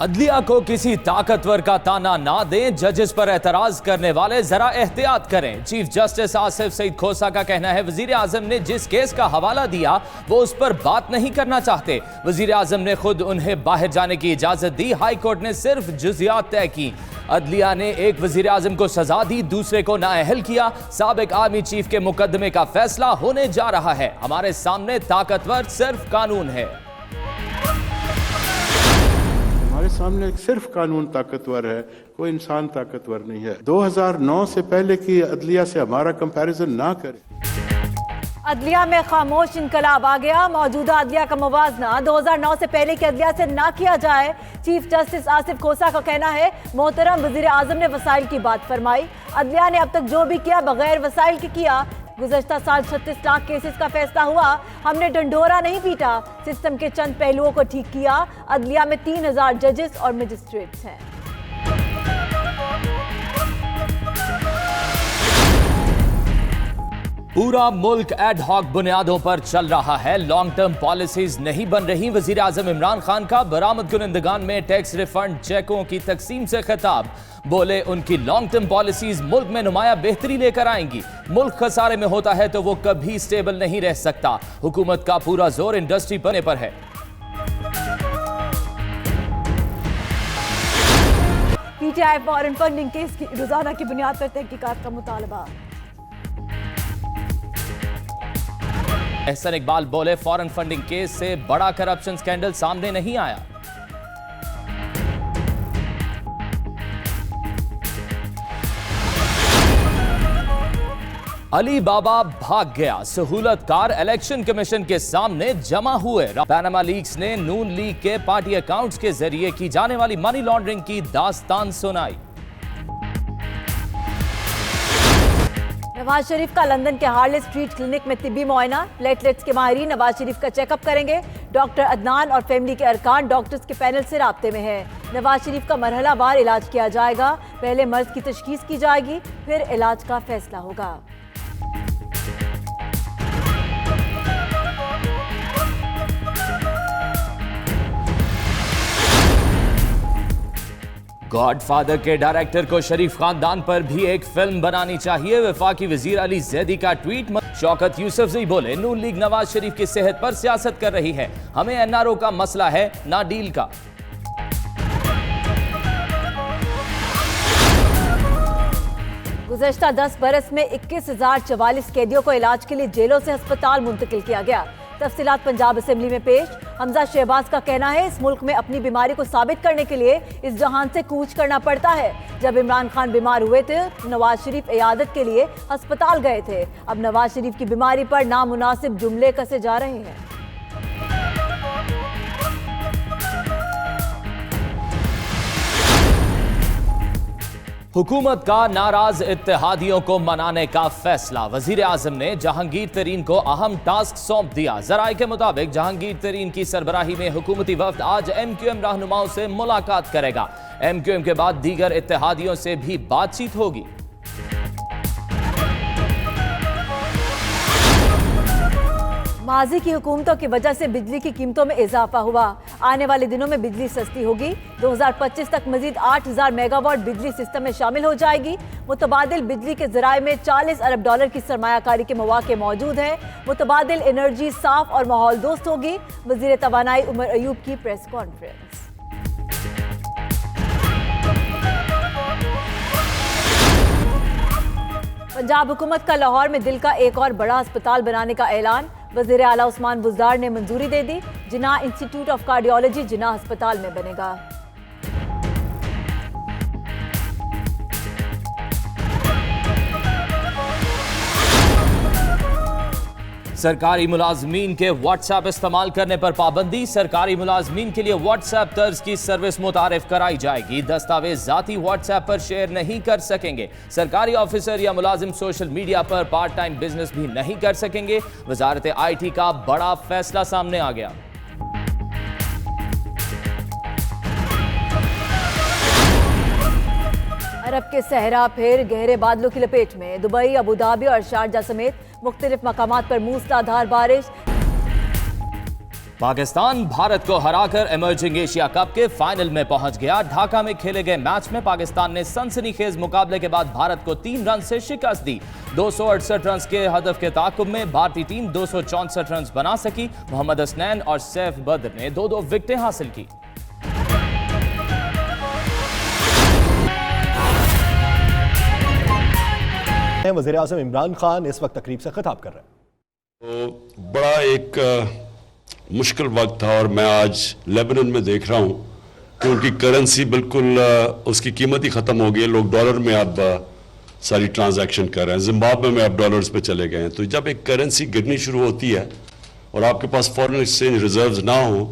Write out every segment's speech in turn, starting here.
عدلیہ کو کسی طاقتور کا تانا نہ دیں، ججز پر اعتراض کرنے والے ذرا احتیاط کریں۔ چیف جسٹس آصف سعید کھوسہ کا کہنا ہے وزیر اعظم نے جس کیس کا حوالہ دیا وہ اس پر بات نہیں کرنا چاہتے۔ وزیر اعظم نے خود انہیں باہر جانے کی اجازت دی، ہائی کورٹ نے صرف جزیات طے کی۔ عدلیہ نے ایک وزیر اعظم کو سزا دی، دوسرے کو نااہل کیا۔ سابق آرمی چیف کے مقدمے کا فیصلہ ہونے جا رہا ہے۔ ہمارے سامنے طاقتور صرف قانون ہے۔ ہمارے سامنے صرف قانون طاقتور ہے، کوئی انسان طاقتور نہیں ہے۔ 2009 سے پہلے کی عدلیہ سے ہمارا کمپیریزن نہ کریں۔ عدلیہ میں خاموش انقلاب آ گیا، موجودہ عدلیہ کا موازنہ 2009 سے پہلے کی عدلیہ سے نہ کیا جائے۔ چیف جسٹس آصف کھوسہ کا کہنا ہے محترم وزیر اعظم نے وسائل کی بات فرمائی، عدلیہ نے اب تک جو بھی کیا بغیر وسائل کے کیا۔ گزشتہ سال 36 لاکھ کیسز کا فیصلہ ہوا، ہم نے ڈنڈورا نہیں پیٹا، سسٹم کے چند پہلوؤں کو ٹھیک کیا۔ عدلیہ میں 3000 ججز اور مجسٹریٹس ہیں۔ پورا ملک ایڈ ہاک بنیادوں پر چل رہا ہے، لانگ ٹرم پالیسیز نہیں بن رہی۔ وزیر اعظم عمران خان کا برآمد کنندگان میں ٹیکس ریفنڈ چیکوں کی تقسیم سے خطاب، بولے ان کی لانگ ٹرم پالیسیز ملک میں نمایاں بہتری لے کر آئیں گی۔ ملک خسارے میں ہوتا ہے تو وہ کبھی سٹیبل نہیں رہ سکتا۔ حکومت کا پورا زور انڈسٹری بننے پر ہے۔ P T I foreign funding case کی روزانہ کی بنیاد پر تحقیقات کا مطالبہ۔ احسن اقبال بولے فارن فنڈنگ کیس سے بڑا کرپشن سکینڈل سامنے نہیں آیا۔ علی بابا بھاگ گیا، سہولت کار الیکشن کمیشن کے سامنے جمع ہوئے۔ پیناما لیکس نے نون لیگ کے پارٹی اکاؤنٹس کے ذریعے کی جانے والی منی لانڈرنگ کی داستان سنائی۔ نواز شریف کا لندن کے ہارلے اسٹریٹ کلینک میں طبی معائنہ، پلیٹلیٹس کے ماہرین نواز شریف کا چیک اپ کریں گے۔ ڈاکٹر عدنان اور فیملی کے ارکان ڈاکٹرز کے پینل سے رابطے میں ہیں۔ نواز شریف کا مرحلہ وار علاج کیا جائے گا، پہلے مرض کی تشخیص کی جائے گی، پھر علاج کا فیصلہ ہوگا۔ گاڈ فادر کے ڈائریکٹر کو شریف خاندان پر بھی ایک فلم بنانی چاہیے، وفاقی وزیر علی زیدی کا ٹویٹ۔ شوکت یوسفزئی بولے نون لیگ نواز شریف کی صحت پر سیاست کر رہی ہے، ہمیں این آر او کا مسئلہ ہے نہ ڈیل کا۔ گزشتہ 10 برس میں 21,044 قیدیوں کو علاج کے لیے جیلوں سے ہسپتال منتقل کیا گیا۔ تفصیلات پنجاب اسمبلی میں پیش۔ حمزہ شہباز کا کہنا ہے اس ملک میں اپنی بیماری کو ثابت کرنے کے لیے اس جہان سے کوچ کرنا پڑتا ہے۔ جب عمران خان بیمار ہوئے تھے نواز شریف عیادت کے لیے ہسپتال گئے تھے، اب نواز شریف کی بیماری پر نامناسب جملے کسے جا رہے ہیں۔ حکومت کا ناراض اتحادیوں کو منانے کا فیصلہ، وزیر اعظم نے جہانگیر ترین کو اہم ٹاسک سونپ دیا۔ ذرائع کے مطابق جہانگیر ترین کی سربراہی میں حکومتی وفد آج ایم کیو ایم رہنماؤں سے ملاقات کرے گا۔ ایم کیو ایم کے بعد دیگر اتحادیوں سے بھی بات چیت ہوگی۔ ماضی کی حکومتوں کی وجہ سے بجلی کی قیمتوں میں اضافہ ہوا، آنے والے دنوں میں بجلی سستی ہوگی۔ 2025 تک مزید 8000 میگا واٹ بجلی سسٹم میں شامل ہو جائے گی۔ متبادل بجلی کے ذرائع میں $40 ارب کی سرمایہ کاری کے مواقع موجود ہیں۔ متبادل انرجی صاف اور ماحول دوست ہوگی۔ وزیر توانائی عمر ایوب کی پریس کانفرنس۔ پنجاب حکومت کا لاہور میں دل کا ایک اور بڑا ہسپتال بنانے کا اعلان، وزیر اعلیٰ عثمان بزدار نے منظوری دے دی۔ جناح انسٹی ٹیوٹ آف کارڈیالوجی جناح ہسپتال میں بنے گا۔ سرکاری ملازمین کے واٹس ایپ استعمال کرنے پر پابندی، سرکاری ملازمین کے لیے واٹس ایپ طرز کی سروس متعارف کرائی جائے گی۔ دستاویز ذاتی واٹس ایپ پر شیئر نہیں کر سکیں گے۔ سرکاری آفیسر یا ملازم سوشل میڈیا پر پارٹ ٹائم بزنس بھی نہیں کر سکیں گے۔ وزارت آئی ٹی کا بڑا فیصلہ سامنے آ گیا۔ عرب کے صحرا پھر گہرے بادلوں کی لپیٹ میں، دبئی، ابوظہبی اور شارجہ سمیت مختلف مقامات پر موسلادھار بارش۔ پاکستان بھارت کو ہرا کر ایمرجنگ ایشیا کپ کے فائنل میں پہنچ گیا۔ ڈھاکہ میں کھیلے گئے میچ میں پاکستان نے سنسنی خیز مقابلے کے بعد بھارت کو 3 رن سے شکست دی۔ 268 رنز کے ہدف کے تعاقب میں بھارتی ٹیم 264 رنز بنا سکی۔ محمد حسنین اور سیف بدر نے 2 وکٹیں حاصل کی۔ وزیر اعظم عمران خان اس وقت تقریب سے خطاب کر رہے ہیں۔ تو بڑا ایک مشکل وقت تھا، اور میں آج لیبنن میں دیکھ رہا ہوں کہ ان کی کرنسی بالکل اس کی قیمت ہی ختم ہو گئی ہے۔ لوگ ڈالر میں اب ساری ٹرانزیکشن کر رہے ہیں، زمبابوے میں اب ڈالرز پہ چلے گئے ہیں۔ تو جب ایک کرنسی گرنی شروع ہوتی ہے اور آپ کے پاس فارن ایکسچینج ریزروز نہ ہوں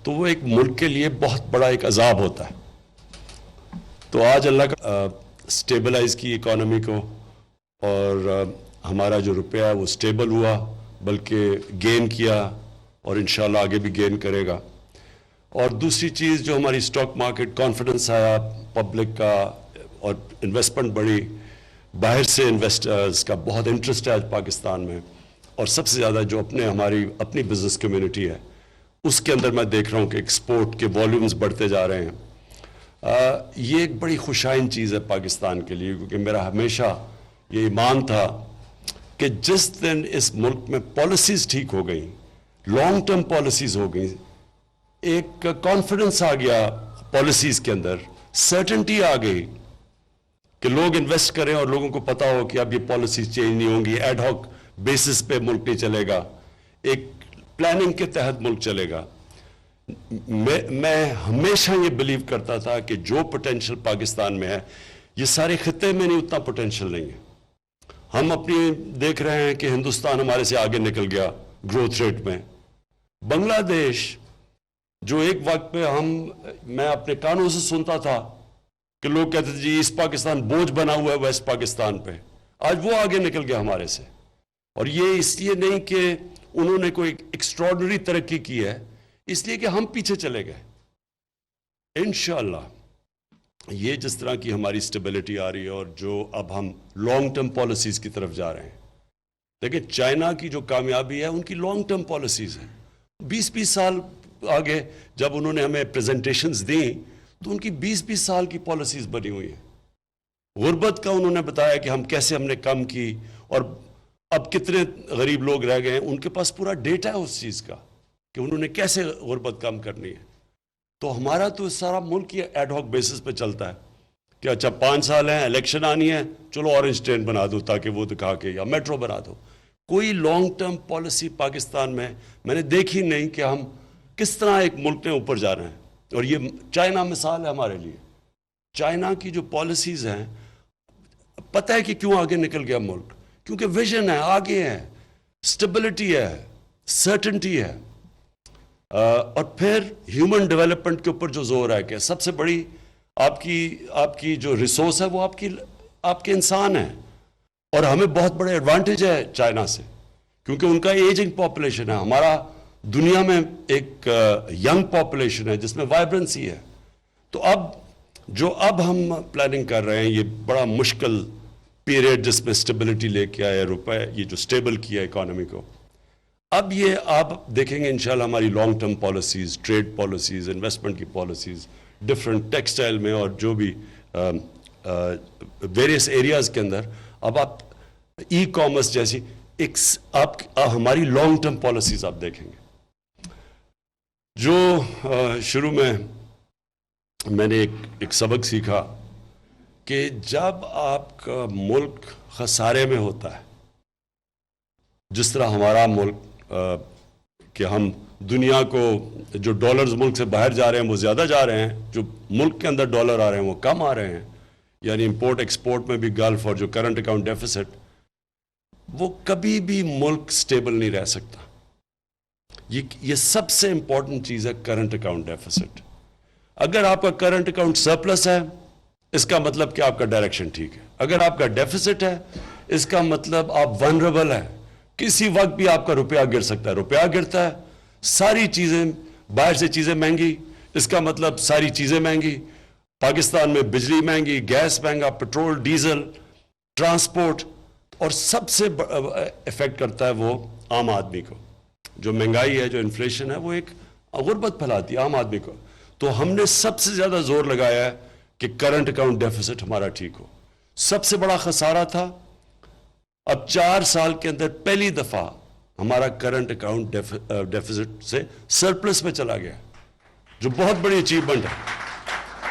تو وہ ایک ملک کے لیے بہت بڑا ایک عذاب ہوتا ہے۔ تو آج اللہ کا سٹیبلائز کی اکانومی کو، اور ہمارا جو روپیہ ہے وہ سٹیبل ہوا، بلکہ گین کیا، اور انشاءاللہ آگے بھی گین کرے گا۔ اور دوسری چیز جو ہماری سٹاک مارکیٹ کانفیڈنس آیا پبلک کا، اور انویسٹمنٹ بڑی، باہر سے انویسٹرز کا بہت انٹرسٹ ہے آج پاکستان میں، اور سب سے زیادہ جو ہماری اپنی بزنس کمیونٹی ہے اس کے اندر میں دیکھ رہا ہوں کہ ایکسپورٹ کے والیومز بڑھتے جا رہے ہیں۔ یہ ایک بڑی خوشائن چیز ہے پاکستان کے لیے، کیونکہ میرا ہمیشہ یہ ایمان تھا کہ جس دن اس ملک میں پالیسیز ٹھیک ہو گئیں، لانگ ٹرم پالیسیز ہو گئیں، ایک کانفیڈنس آ گیا پالیسیز کے اندر، سرٹنٹی آ گئی کہ لوگ انویسٹ کریں اور لوگوں کو پتا ہو کہ اب یہ پالیسیز چینج نہیں ہوں گی، ایڈ ہاک بیسس پہ ملک نہیں چلے گا، ایک پلاننگ کے تحت ملک چلے گا۔ میں ہمیشہ یہ بلیو کرتا تھا کہ جو پوٹینشل پاکستان میں ہے یہ سارے خطے میں نہیں، اتنا پوٹینشل نہیں ہے۔ ہم اپنی دیکھ رہے ہیں کہ ہندوستان ہمارے سے آگے نکل گیا گروتھ ریٹ میں۔ بنگلہ دیش جو ایک وقت پہ میں اپنے کانوں سے سنتا تھا کہ لوگ کہتے تھے جی ایسٹ پاکستان بوجھ بنا ہوا ہے ویسٹ پاکستان پہ، آج وہ آگے نکل گیا ہمارے سے۔ اور یہ اس لیے نہیں کہ انہوں نے کوئی ایکسٹراڈنری ترقی کی ہے، اس لیے کہ ہم پیچھے چلے گئے۔ انشاءاللہ یہ جس طرح کی ہماری سٹیبلٹی آ رہی ہے، اور جو اب ہم لانگ ٹرم پالیسیز کی طرف جا رہے ہیں، لیکن چائنا کی جو کامیابی ہے ان کی لانگ ٹرم پالیسیز ہیں۔ 20 سال آگے جب انہوں نے ہمیں پریزنٹیشنز دیں تو ان کی 20 سال کی پالیسیز بنی ہوئی ہیں۔ غربت کا انہوں نے بتایا کہ ہم نے کم کی، اور اب کتنے غریب لوگ رہ گئے ہیں، ان کے پاس پورا ڈیٹا ہے اس چیز کا کہ انہوں نے کیسے غربت کم کرنی ہے۔ تو ہمارا تو سارا ملک یہ ایڈ ہاک بیسس پہ چلتا ہے کہ اچھا 5 سال ہیں، الیکشن آنی ہے، چلو اورنج ٹرین بنا دو تاکہ وہ دکھا کے، یا میٹرو بنا دو۔ کوئی لانگ ٹرم پالیسی پاکستان میں نے دیکھی نہیں کہ ہم کس طرح ایک ملک میں اوپر جا رہے ہیں۔ اور یہ چائنا مثال ہے ہمارے لیے۔ چائنا کی جو پالیسیز ہیں، پتہ ہے کہ کیوں آگے نکل گیا ملک، کیونکہ ویژن ہے، آگے ہے، سٹیبلٹی ہے، سرٹنٹی ہے۔ اور پھر ہیومن ڈیولپمنٹ کے اوپر جو زور ہے کہ سب سے بڑی آپ کی جو ریسورس ہے وہ آپ کے انسان ہیں، اور ہمیں بہت بڑے ایڈوانٹیج ہے چائنا سے، کیونکہ ان کا ایجنگ پاپولیشن ہے۔ ہمارا دنیا میں ایک ینگ پاپولیشن ہے جس میں وائبرنسی ہے۔ تو اب ہم پلاننگ کر رہے ہیں، یہ بڑا مشکل پیریڈ جس میں سٹیبلٹی لے کے آیا روپے، یہ جو سٹیبل کیا اکانومی کو، اب یہ آپ دیکھیں گے انشاءاللہ ہماری long term policies, trade policies, investment کی پالیسیز، ڈفرنٹ ٹیکسٹائل میں اور جو بھی ویریس ایریاز کے اندر، اب آپ ای کامرس جیسی ہماری لانگ ٹرم پالیسیز آپ دیکھیں گے۔ جو شروع میں نے ایک سبق سیکھا کہ جب آپ کا ملک خسارے میں ہوتا ہے، جس طرح ہمارا ملک کہ ہم دنیا کو جو ڈالرز ملک سے باہر جا رہے ہیں وہ زیادہ جا رہے ہیں، جو ملک کے اندر ڈالر آ رہے ہیں وہ کم آ رہے ہیں، یعنی امپورٹ ایکسپورٹ میں بھی گلف، اور جو کرنٹ اکاؤنٹ ڈیفیسٹ، وہ کبھی بھی ملک سٹیبل نہیں رہ سکتا۔ یہ سب سے امپورٹنٹ چیز ہے کرنٹ اکاؤنٹ ڈیفیسٹ۔ اگر آپ کا کرنٹ اکاؤنٹ سرپلس ہے اس کا مطلب کہ آپ کا ڈائریکشن ٹھیک ہے، اگر آپ کا ڈیفیسٹ ہے اس کا مطلب آپ ونربل ہے، کسی وقت بھی آپ کا روپیہ گر سکتا ہے۔ روپیہ گرتا ہے، ساری چیزیں، باہر سے چیزیں مہنگی، اس کا مطلب ساری چیزیں مہنگی، پاکستان میں بجلی مہنگی، گیس مہنگا، پیٹرول، ڈیزل، ٹرانسپورٹ، اور سب سے افیکٹ کرتا ہے وہ عام آدمی کو۔ جو مہنگائی ہے, جو انفلیشن ہے, وہ ایک غربت پھیلاتی ہے عام آدمی کو. تو ہم نے سب سے زیادہ زور لگایا ہے کہ کرنٹ اکاؤنٹ ڈیفیسٹ ہمارا ٹھیک ہو. سب سے بڑا خسارہ تھا, اب 4 سال کے اندر پہلی دفعہ ہمارا کرنٹ اکاؤنٹ ڈیفیسٹ سے سرپلس میں چلا گیا, جو بہت بڑی اچیومنٹ ہے.